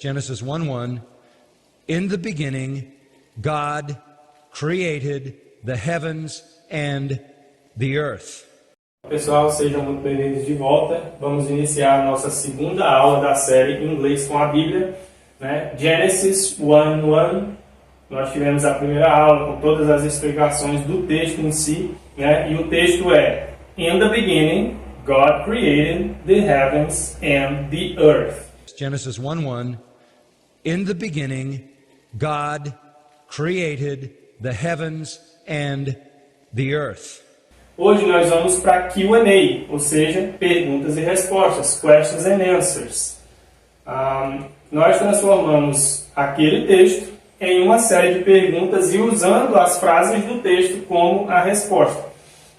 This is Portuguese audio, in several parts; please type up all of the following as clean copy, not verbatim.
Genesis 1:1, in the beginning, God created the heavens and the earth. Pessoal, sejam muito bem-vindos de volta. Vamos iniciar a nossa segunda aula da série Inglês com a Bíblia, né? Genesis 1:1. Nós tivemos a primeira aula com todas as explicações do texto em si, né? E o texto é: In the beginning, God created the heavens and the earth. Genesis 1:1, in the beginning, God created the heavens and the earth. Hoje nós vamos para Q&A, ou seja, perguntas e respostas, questions and answers. Nós transformamos aquele texto em uma série de perguntas e usando as frases do texto como a resposta.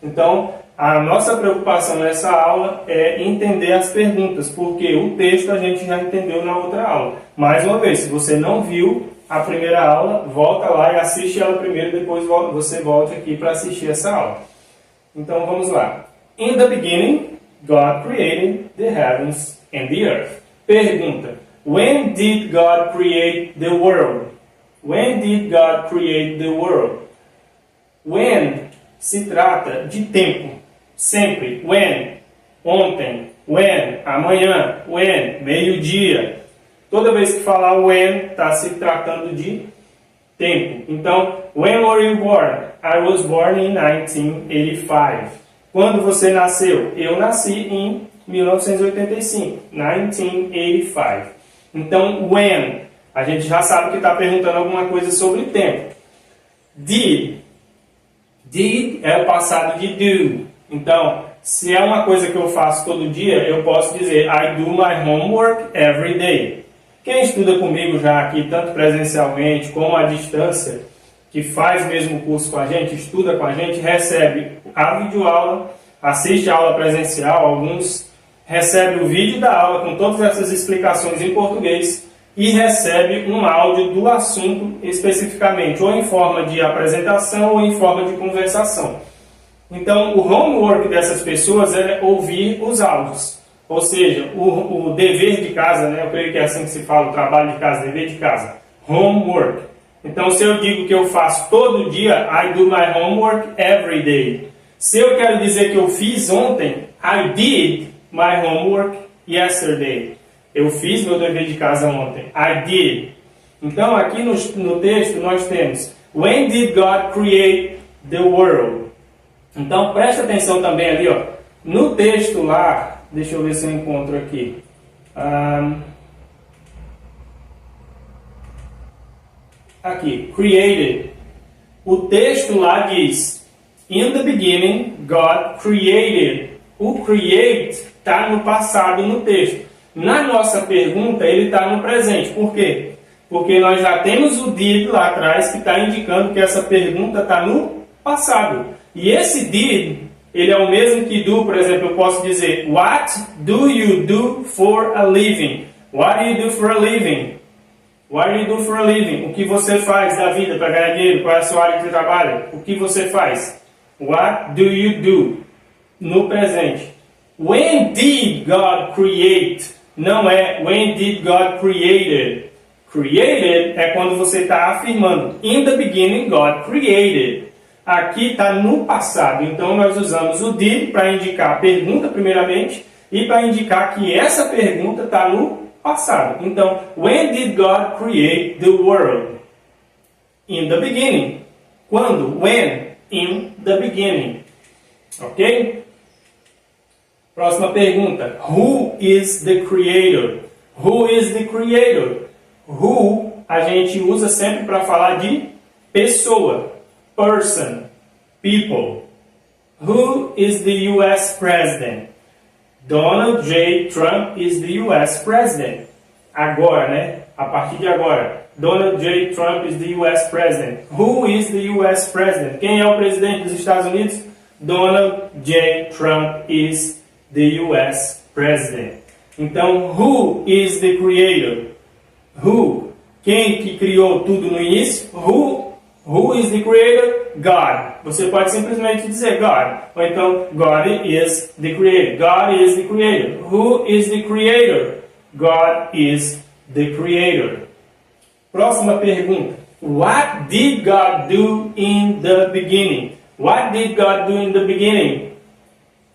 Então, a nossa preocupação nessa aula é entender as perguntas, porque o texto a gente já entendeu na outra aula. Mais uma vez, se você não viu a primeira aula, volta lá e assiste ela primeiro, depois você volta aqui para assistir essa aula. Então vamos lá. In the beginning, God created the heavens and the earth. Pergunta: When did God create the world? When did God create the world? When se trata de tempo. Sempre. When, ontem. When, amanhã. When, meio-dia. Toda vez que falar when, está se tratando de tempo. Então, when were you born? I was born in 1985. Quando você nasceu? Eu nasci em 1985. 1985. Então, when, a gente já sabe que está perguntando alguma coisa sobre tempo. Did. Did é o passado de do. Então, se é uma coisa que eu faço todo dia, eu posso dizer I do my homework every day. Quem estuda comigo já aqui, tanto presencialmente como à distância, que faz mesmo curso com a gente, estuda com a gente, recebe a videoaula, assiste a aula presencial, alguns recebem o vídeo da aula com todas essas explicações em português e recebe um áudio do assunto especificamente, ou em forma de apresentação ou em forma de conversação. Então, o homework dessas pessoas é ouvir os áudios. Ou seja, o dever de casa, né? Eu creio que é assim que se fala, o trabalho de casa, dever de casa. Homework. Então, se eu digo que eu faço todo dia, I do my homework every day. Se eu quero dizer que eu fiz ontem, I did my homework yesterday. Eu fiz meu dever de casa ontem. I did. Então, aqui no texto nós temos When did God create the world? Então, preste atenção também ali, ó. No texto lá, deixa eu ver se eu encontro aqui. Aqui, created. O texto lá diz, In the beginning, God created. O create está no passado no texto. Na nossa pergunta, ele está no presente. Por quê? Porque nós já temos o did lá atrás que está indicando que essa pergunta está no passado. E esse did, ele é o mesmo que do, por exemplo, eu posso dizer What do you do for a living? What do you do for a living? What do you do for a living? O que você faz da vida para ganhar dinheiro? Qual é a sua área de trabalho? O que você faz? What do you do? No presente. When did God create? Não é when did God created. Created é quando você está afirmando. In the beginning, God created. Aqui está no passado, então nós usamos o did para indicar a pergunta primeiramente e para indicar que essa pergunta está no passado. Então, when did God create the world? In the beginning. Quando? When? In the beginning. Ok? Próxima pergunta. Who is the creator? Who is the creator? Who a gente usa sempre para falar de pessoa. Person, people. Who is the U.S. President? Donald J. Trump is the U.S. President. Agora, né? A partir de agora. Donald J. Trump is the U.S. President. Who is the U.S. President? Quem é o presidente dos Estados Unidos? Donald J. Trump is the U.S. President. Então, who is the creator? Who? Quem que criou tudo no início? Who is the creator? God. Você pode simplesmente dizer God. Ou então, God is the creator. God is the creator. Who is the creator? God is the Creator. Próxima pergunta. What did God do in the beginning? What did God do in the beginning?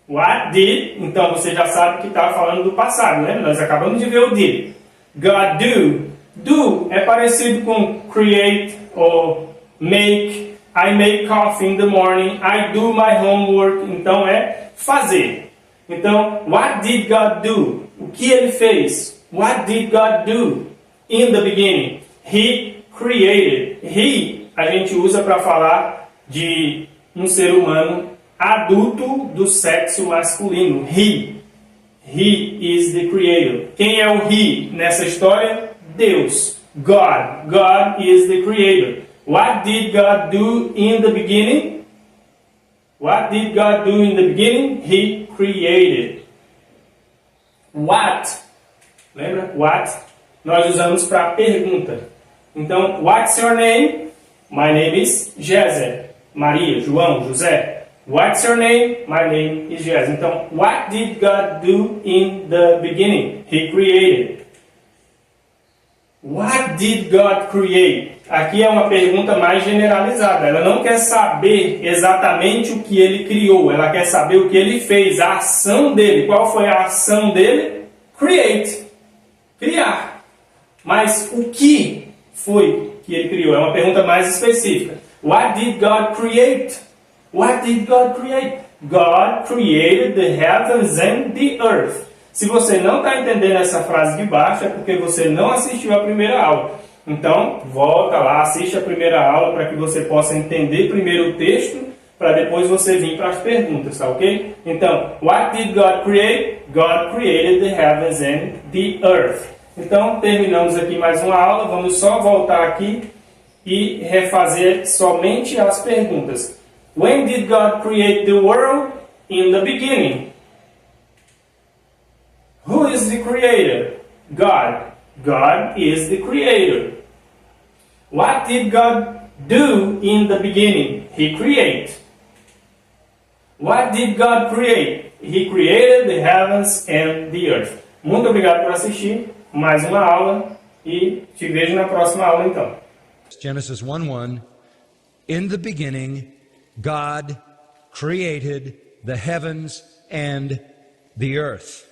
What did, então você já sabe que está falando do passado, né? Nós acabamos de ver o did. God do. Do é parecido com create ou make. I make coffee in the morning. I do my homework. Então é fazer. Então, what did God do? O que ele fez? What did God do in the beginning? He created. He a gente usa para falar de um ser humano adulto do sexo masculino. He is the creator. Quem é o he nessa história? Deus. God. God is the creator. What did God do in the beginning? What did God do in the beginning? He created. What? Lembra? What? Nós usamos para pergunta. Então, what's your name? My name is Jesse. Maria, João, José. What's your name? My name is Jesse. Então, what did God do in the beginning? He created. What did God create? Aqui é uma pergunta mais generalizada. Ela não quer saber exatamente o que ele criou. Ela quer saber o que ele fez, a ação dele. Qual foi a ação dele? Create. Criar. Mas o que foi que ele criou? É uma pergunta mais específica. What did God create? What did God create? God created the heavens and the earth. Se você não está entendendo essa frase de baixo, é porque você não assistiu a primeira aula. Então, volta lá, assiste a primeira aula para que você possa entender primeiro o texto, para depois você vir para as perguntas, tá ok? Então, what did God create? God created the heavens and the earth. Então, terminamos aqui mais uma aula. Vamos só voltar aqui e refazer somente as perguntas. When did God create the world? In the beginning. Who is the creator? God. God is the creator. What did God do in the beginning? He created. What did God create? He created the heavens and the earth. Muito obrigado por assistir mais uma aula e te vejo na próxima aula então. Genesis 1:1. In the beginning, God created the heavens and the earth.